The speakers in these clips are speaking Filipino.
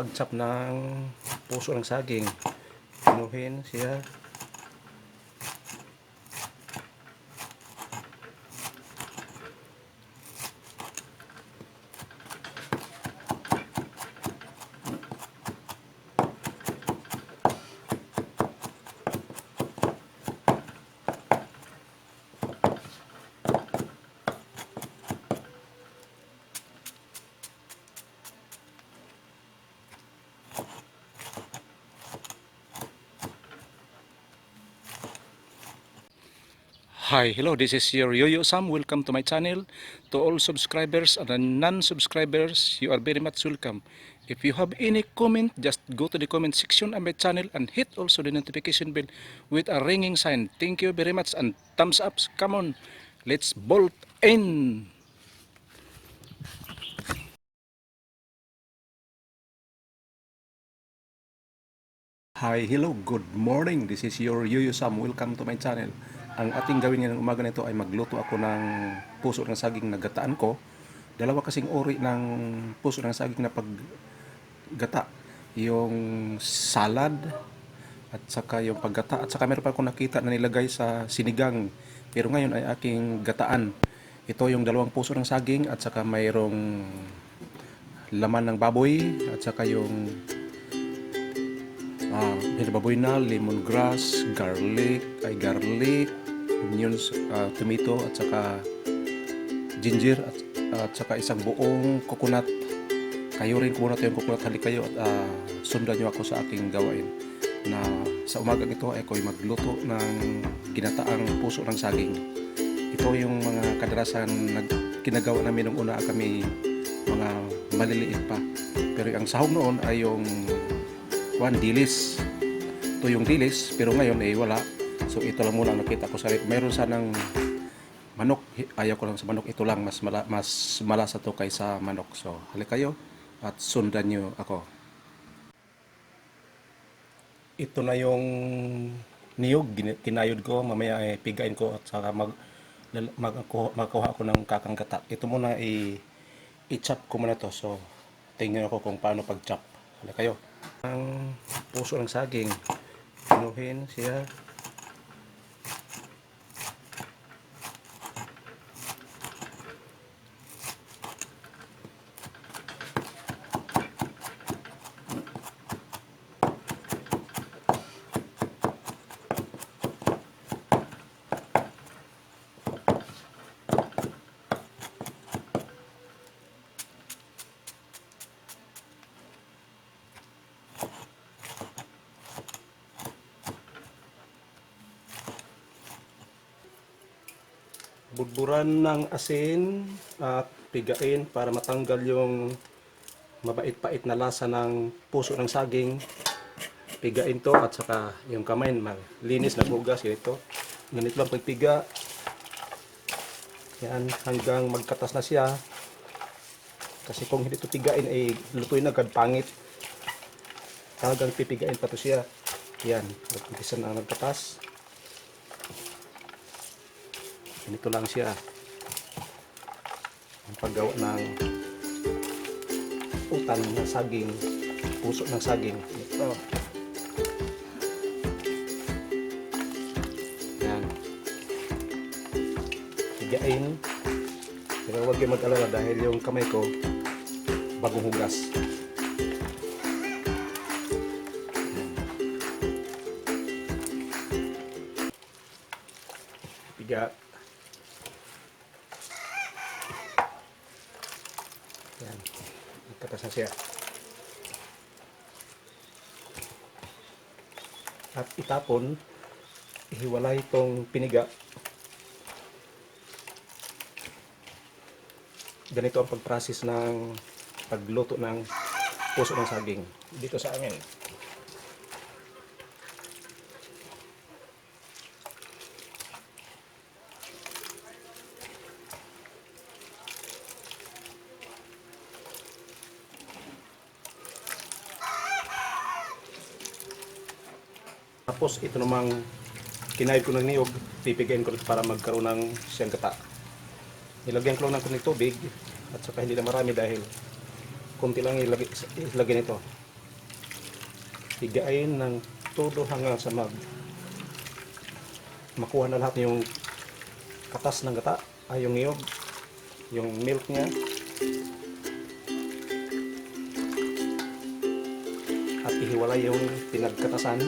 pag-chop ng puso ng saging. Pinuhin siya. Hi, hello, this is your Yoyo Sam. Welcome to my channel. To all subscribers and non-subscribers, you are very much welcome. If you have any comment, just go to the comment section of my channel and hit also the notification bell with a ringing sign. Thank you very much and thumbs up. Come on, let's bolt in. Hi, hello, good morning. This is your Yoyo Sam. Welcome to my channel. Ang ating gawin ngayong umaga nito ay magluto ako ng puso ng saging na gataan ko. Dalawa kasing uri ng puso ng saging na paggata. Yung salad at saka yung paggata. At saka meron pa akong nakita na nilagay sa sinigang. Pero ngayon ay aking gataan. Ito yung dalawang puso ng saging at saka mayroong laman ng baboy at saka yung baboy na, lemongrass, garlic, onions, tomato at saka ginger at saka isang buong coconut. Kayo rin kung muna yung coconut, halik kayo at sundan nyo ako sa aking gawain. Na sa umagang ito ay ako'y magluto ng ginataang puso ng saging. Ito yung mga kadalasan ginagawa namin nung una kami mga maliliit pa. Pero ang sahog noon ay yung dilis. Ito yung dilis, pero ngayon ay wala. So ito lang muna ang nakita ko sa rip. Mayroon sanang manok. Ayaw ko lang sa manok. Ito lang, mas malasa to kaysa manok. So halik kayo at sundan nyo ako. Ito na yung niyog. Kinayod ko. Mamaya ay pigain ko at saka magkuha ako ng kakanggata. Ito muna i-chop ko muna to. So tingnan ako kung paano pag-chop. Halik kayo. Ang puso ng saging, pinuhin siya. Budburan ng asin at pigain para matanggal yung mabait-pait na lasa ng puso ng saging. Pigain to at saka yung kamay linis na bugas ganito. Ganito lang pagpiga. Yan hanggang magkatas na siya. Kasi kung hindi ito pigain ay lutuin agad, pangit. Talagang pipigain pa to siya. Yan, nagpisa na nagkatas. Ganito lang siya ang paggawa ng utan ng saging, puso ng saging. Ito. Yan. Higain. Pero huwag kayo mag-alala dahil yung kamay ko bagong hugas. Piga. Yan, nagkatas na siya. At itapon, ihiwalay itong piniga. Ganito ang pag-process ng pagluto ng puso ng saging dito sa amin. Tapos ito namang kinayod ko ng niyog, pipigayin ko para magkaroon ng siyang gata. Nilagyan ko lang ng kunting tubig at saka hindi na marami dahil kunti lang ilagay nito. higain ng todo hanggang sa makuha na lahat yung katas ng gata, ay yung niyog, yung milk niya. At ihiwalay yung pinagkatasan.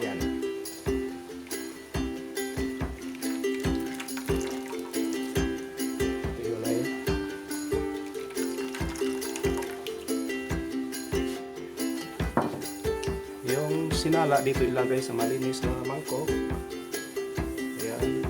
Yan. Ihiwalay. Yung sinala dito ilagay sa malinis na mangkok. Ayan.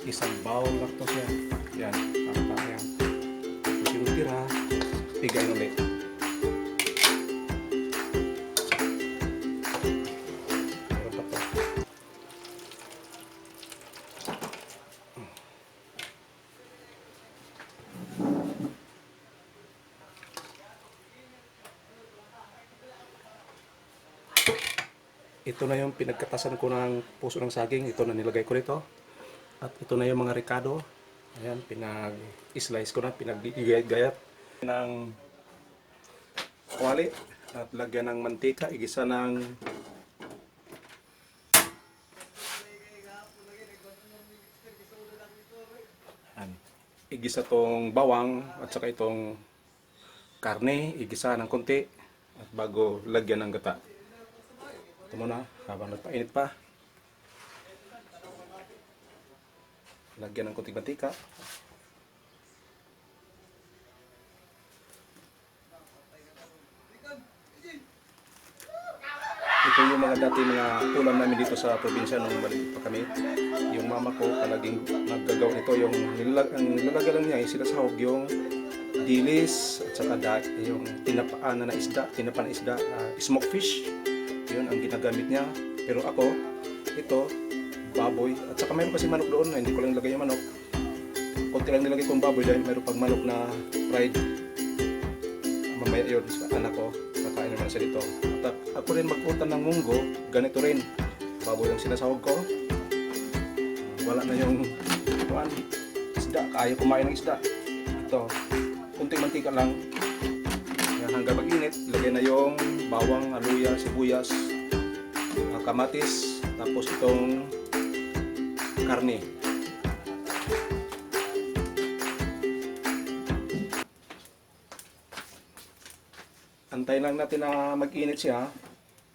Isang bowl lang to siya. Yan. Yan. Tapos yung tira, pigay ulit. Meron pa to. Ito na yung pinagkatasan ko ng puso ng saging. Ito na nilagay ko dito. At ito na yung mga ricado. Ayan, pinag-slice ko na, pinag-gayat ng kawali. At lagyan ng mantika, igisa ng igisa tong bawang at saka itong karne, igisa ng konti at bago lagyan ng gata. Ito muna, habang nagpainit pa. Lagyan ng konting mantika. Ito yung mga dati mga ulam namin dito sa probinsya nung maliit pa kami. Yung mama ko palaging naggagawa nito. Yung nilalagay lang niya, sinasahog yung dilis at saka yung tinapaan na isda, smoke fish. Yun ang ginagamit niya. Pero ako, ito, baboy. At saka mayroon kasi manok doon, hindi ko lang nilagay yung manok. Kunti lang nilagay kong baboy dahil mayroon pang manok na fried. Mamaya yun sa anak ko, kakain naman siya dito. At ako rin mag-utan ng munggo, ganito rin. Baboy ang sinasahog ko. Wala na yung isda, kaya kumain ng isda. Ito, kunting mantika lang. Hanggang mag-init, ilagay na yung bawang, aluya, sibuyas, kamatis, tapos itong karne. Antayin lang natin na mag-init siya.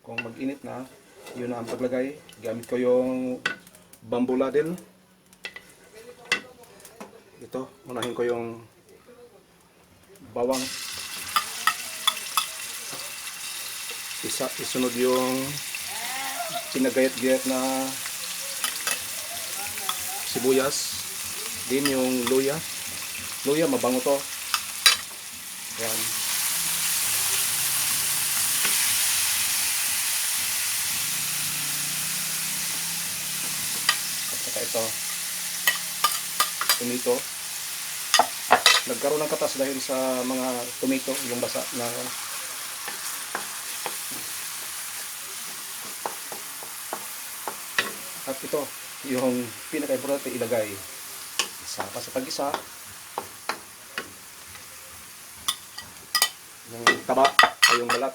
Kung mag-init na, yun na ang paglagay. Gamit ko yung bamboo ladle. Ito, unahin ko yung bawang. Isunod yung pinagayat-gayat na sibuyas. Din yung luya. Luya, mabango to. Yan. At saka ito, tomato. Nagkaroon ng katas dahil sa mga tomato, yung basa na at ito, yung pinaka-importante ilagay. Isa pa sa pag-isa. Yung taba ay yung balat.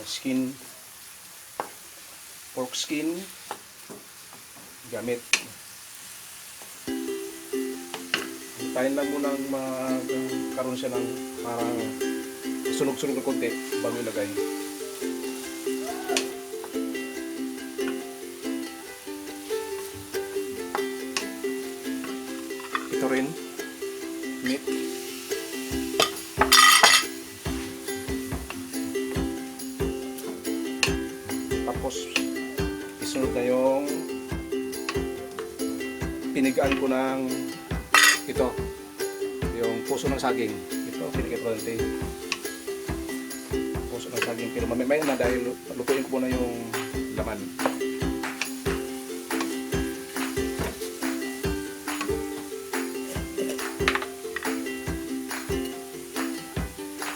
Skin. Pork skin. Gamit. Hintayin lang muna magkaroon siya ng parang sunog-sunog na konti bago ilagay. Ito rin, meat. Tapos, isunod na yung pinigaan ko ng ito, yung puso ng saging. Ito, pinag-importante. Puso ng saging. Pero mamaya na dahil lutuin ko muna yung laman.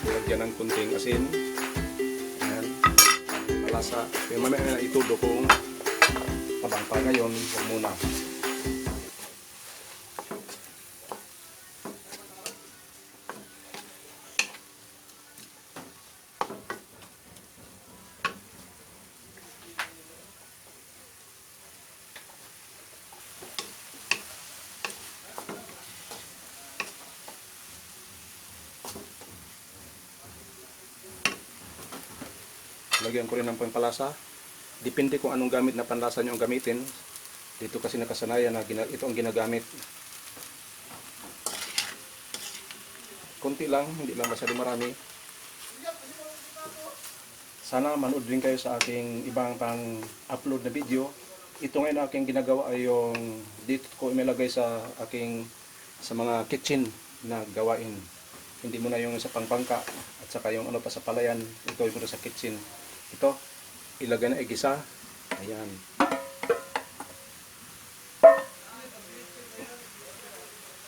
Lagyan ng kunting asin. Ayan. Malasa. Pero mamaya na itudo kung pa ngayon, huwag muna. Lagyan ko rin ng pampalasa. Depende kung anong gamit na panlasa nyo ang gamitin. Dito kasi nakasanayan na ito ang ginagamit. Konti lang, hindi lang masyado marami. Sana manood din kayo sa aking ibang pang-upload na video. Ito ngayon aking ginagawa ay yung dito ko ilalagay sa mga kitchen na gawain. Hindi mo na yung sa pangpangka at saka yung ano pa sa palayan. Ito yung sa kitchen. Ito, ilagay na igisa. Ayan.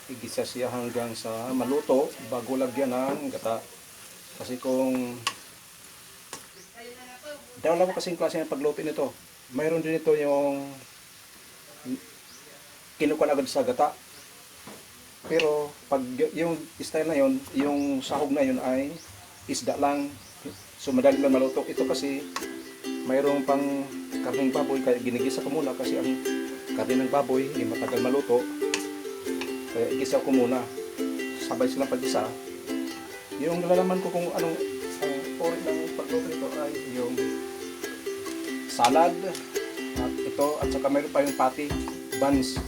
Igisa siya hanggang sa maluto bago lagyan ng gata. Kasi kung dalawa kasing klase ng pagluto nito. Mayroon din ito yung kinukuha agad sa gata. Pero pag yung style na yon, yung sahog na yon ay isda lang. So madali lang maluto. Ito kasi mayroong pang karneng baboy kaya ginigisa ko muna kasi ang karne ng baboy ay matagal maluto. Kaya igisa ko muna. Sabay silang pag-isa. Yung nalalaman ko kung anong ori ng pagluto nito ay yung salad at ito at saka mayroon pa yung patty, buns.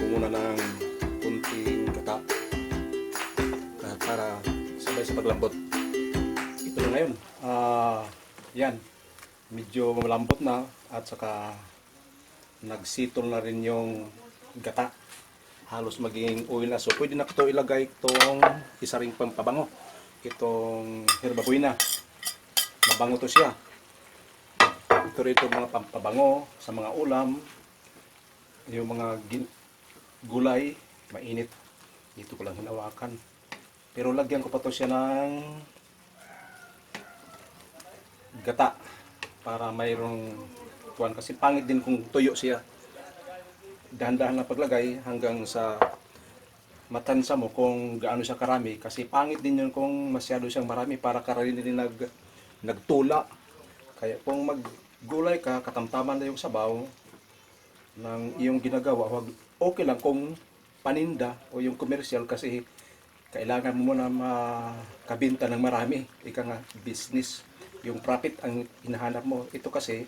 Muna ng kunting gata para sabay sa paglambot. Ito na ngayon. Yan. Medyo malambot na at saka nagsitol na rin yung gata. Halos maging oil na. So pwede na ito ilagay itong isa ring pampabango. Itong herba buena. Mabango to siya. Ito rin itong mga pampabango sa mga ulam. Yung mga gulay, mainit. Dito ko lang hinawakan. Pero lagyan ko pa to siya ng gata para mayroong tuwan. Kasi pangit din kung tuyo siya. Dahan-dahan lang paglagay hanggang sa matansa mo kung gaano siya karami. Kasi pangit din yun kung masyado siyang marami para karami din nagtula. Kaya kung maggulay ka, katamtaman na yung sabaw ng iyong ginagawa, okay lang kung paninda o yung commercial kasi kailangan mo muna makabinta ng marami. Ika nga, business. Yung profit ang hinahanap mo. Ito kasi,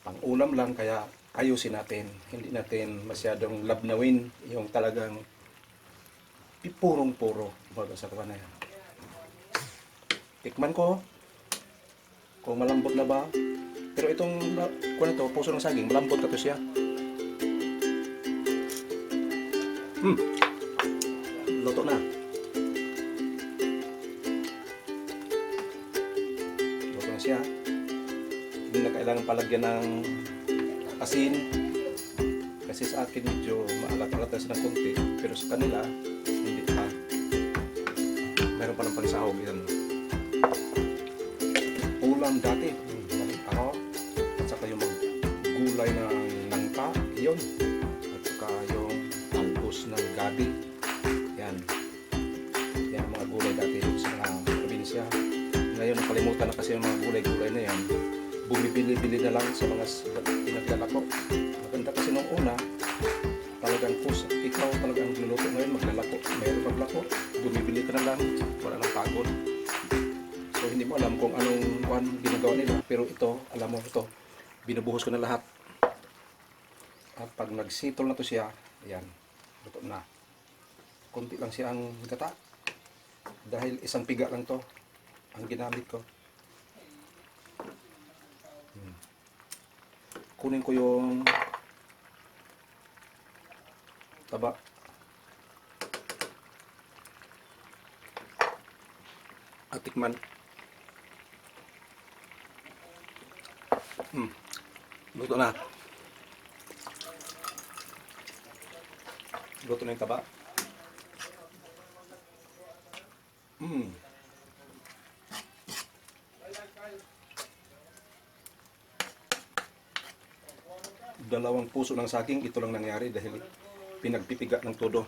pang ulam lang kaya ayusin natin. Hindi natin masyadong labnawin yung talagang purong-puro. Baga sa kawan na yan. Tikman ko kung malambot na ba. Pero itong kung ito, puso ng saging, malambot ka to siya. Luto na. Luto na siya. Hindi na kailangan palagyan ng asin. Kasi sa akin medyo maalat-alat na ng konti. Pero sa kanila, hindi pa. Meron pa ng pansahog. Yan. Ulam dati. Maling paro. At saka yung gulay ng nangka. Yun. At saka yung ng gabi. Yan. Yan ang mga gulay dati sa mga probinsya. Ngayon nakalimutan na kasi yung mga gulay-gulay na yan. Bumibili-bili na lang sa mga pinaglalako. Maganda kasi nung una, talagang ikaw talagang luluto ngayon, maglalako. Mayroon maglako, bumibili ka na lang, wala nang pagod. So hindi mo alam kung anong ginagawa nila. Pero ito, alam mo ito, binubuhos ko na lahat. At pag nagsitol na to siya, yan. Luto na. Kunti lang siya ang gata. Dahil isang piga lang to ang ginamit ko. kukunin ko yung taba. At tikman. Luto na. Luto na yung taba. Dalawang puso ng saging, ito lang nangyari dahil pinagpipiga ng todo.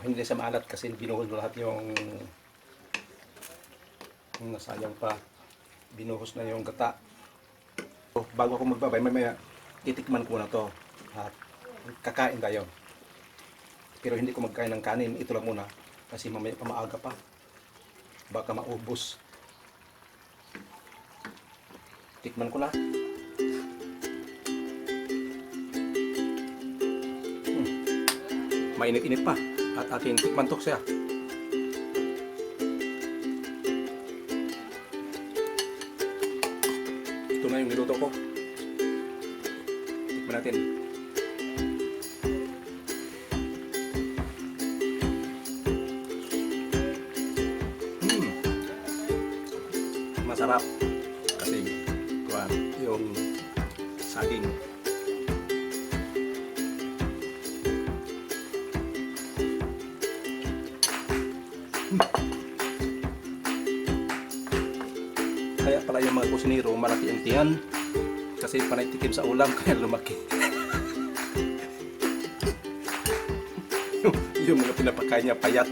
Hindi siya maalat kasi binuhos lahat yung nasayang pa. Binuhos na yung gata. So, bago ako magbabay, mamaya titikman ko na to at kakain tayo. Pero hindi ko magkain ng kanin, ito lang muna kasi mamaya pa maaga pa. Baka maubos. Tikman ko na. Mainit-init pa at aking tikman to siya. Ito na yung niluto ko. Tikman natin. Masarap kasi yung saging. Kaya pala yung mga kusinero malaki ang tiyan kasi panay tikim sa ulam kaya lumaki. Yung mga pinapakain niya payat.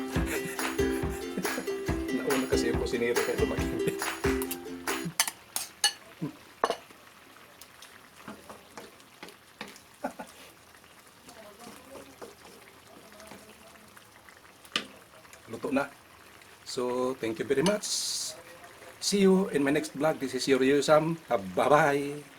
Nauna kasi yung kusinero kaya lumaki. Luto na. So, thank you very much. See you in my next vlog. This is your Yusam. Bye-bye.